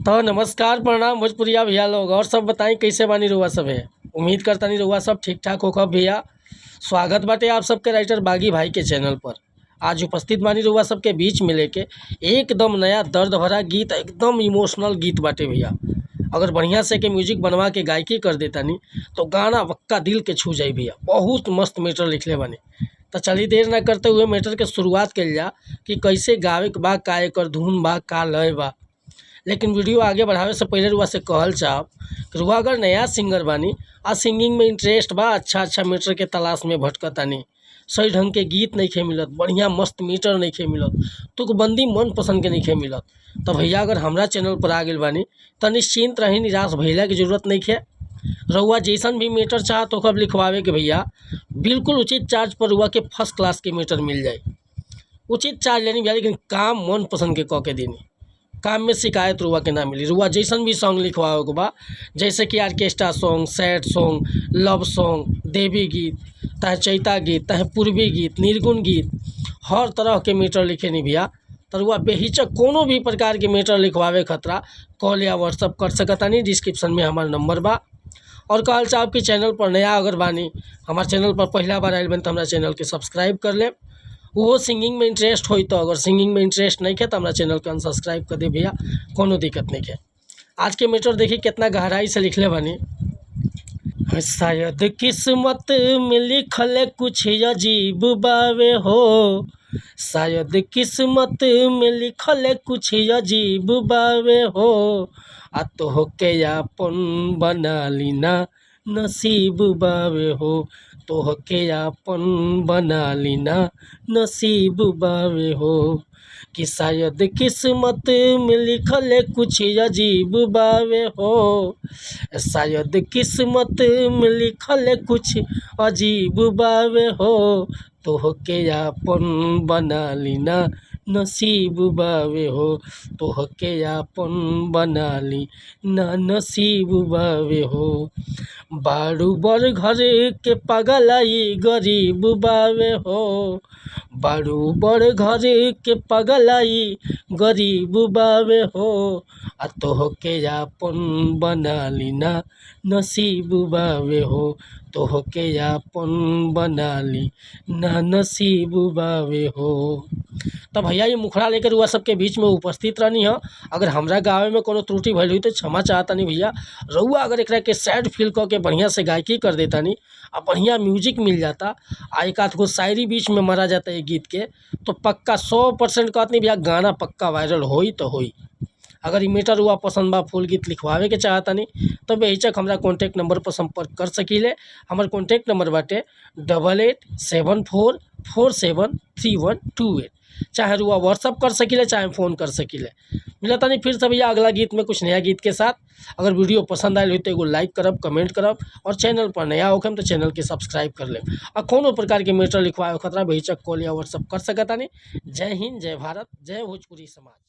तो नमस्कार प्रणाम भोजपुरिया भैया लोग और सब बताएं कैसे बानी रउआ सब है। उम्मीद करता नहीं रउआ सब ठीक ठाक होखब भैया। स्वागत बाटे आप सबके राइटर बागी भाई के चैनल पर। आज उपस्थित बानी रउआ सबके बीच में लेके एकदम नया दर्द भरा गीत, एकदम इमोशनल गीत बाटे भैया। अगर बढ़िया से के म्यूजिक बनवा के गायकी कर देता नहीं तो गाना पक्का दिल के छू जाई भैया। बहुत मस्त मैटर लिखले बानी। तो चलिए देर ना करते हुए मैटर के शुरुआत कल जा कि कैसे गावे के बा, का एकर धुन बा, का लय बा। लेकिन वीडियो आगे बढ़ावे से पहले रुआ से कहल चाहब कि रुआ अगर नया सिंगर बानी आ सिंगिंग में इंटरेस्ट बा, अच्छा मैटर के तलाश में भटकतानी, सही ढंग के गीत नहीं खे मिलत, बढ़िया मस्त मीटर नहीं खे मिलत, तुकबंदी मन पसंद के नहीं खे मिलत, तो भैया अगर हमरा चैनल पर आ गए बानी तो निश्चिंत रही, निराश भैया की जरूरत नहीं खे। रुआ जैसन भी मीटर चाह तो कब लिखवावे के भैया बिल्कुल उचित चार्ज पर रुआ के फर्स्ट क्लास के मीटर मिल जाए। उचित चार्ज लेनी भैया, लेकिन काम मन पसंद के कह के देनी। काम में शिकायत रुआ के ना मिली। रुआ जैसन भी सॉन्ग लिखवाओ के बा, जैसे कि orchestra song, sad song, love song, देवी गीत, चाहे चैता गीत, चाहे पूर्वी गीत, निर्गुण गीत, हर तरह के मीटर लिखे नहीं भैया। तो रुआ बेहिचक कोनो भी प्रकार के मीटर लिखवावे खतरा कॉल या व्हाट्सअप कर सकता नहीं। डिस्क्रिप्शन में हमारा नंबर बा। और कहल चाहब कि चैनल पर नया अगर बानी, हमारे चैनल पर पहला बार आयल बन तो हमारा चैनल के सब्सक्राइब कर ले। वो सिंगिंग में इंटरेस्ट हो तो, अगर सिंगिंग में इंटरेस्ट नहीं है तो हमारा चैनल के अनसब्सक्राइब कर दे भैया, कोनो दिक्कत नहीं है। आज के मीटर देखिए कितना गहराई से लिखले बानी। शायद किस्मत में लिखल कुछ अजीब बावे हो, शायद किस्मत में लिखल कुछ अजीब बावे हो, आ तो होके अपन बना लीना नसीब बावे हो, तो होके अपन बना लीना नसीब बावे हो। कि शायद किस्मत में लिखल कुछ अजीब बावे हो, शायद किस्मत में लिखल कुछ अजीब बावे हो, तो होके अपन बना लीना नसीब बावे हो, तो होके अपन बना ली ना नसीब बावे हो। बारू बड़ घर के पगलाई गरीब बावे हो, बारू बड़ घर के पगलाई गरीब बावे हो, आ तो होके अपन बना ली ना नसीब बावे हो, तो होके अपन बना ली ना नसीब बावे हो। तो भैया ये मुखड़ा लेकर हुआ सबके बीच में उपस्थित रहनी है। अगर हमरा गावे में कोनो त्रुटि भइल हुई तो क्षमा चाहता नहीं भैया। रउआ अगर एकरा के सैड फील कऽ के बढ़िया से गायकी कर देता नहीं, आ बढ़िया म्यूजिक मिल जाता, आ एक आध गो शायरी बीच में मरा जाता है गीत के, तो पक्का 100% कहत नहीं भैया गाना पक्का वायरल होई तो होई। अगर ई मीटर हुआ पसंद बा, फुल गीत लिखवावे के चाहता नहीं तो बेहिचक हमरा कॉन्टैक्ट नंबर पर संपर्क कर सकीले। हमार कॉन्टैक्ट नंबर बाटे 8874473128। चाहे रुआ व्हाट्सअप कर सकीले, चाहे फ़ोन कर सकीले। मिलता नहीं फिर से भैया अगला गीत में कुछ नया गीत के साथ। अगर वीडियो पसंद आयल हो तो एगो लाइक करब, कमेंट करब, और चैनल पर नया होखम तो चैनल के सब्सक्राइब कर लेब। और कोनो प्रकार के मैटर लिखवाए खतरा बेहिचक कॉल या व्हाट्सअप कर सकता नहीं। जय हिंद, जय भारत, जय भोजपुरी समाज।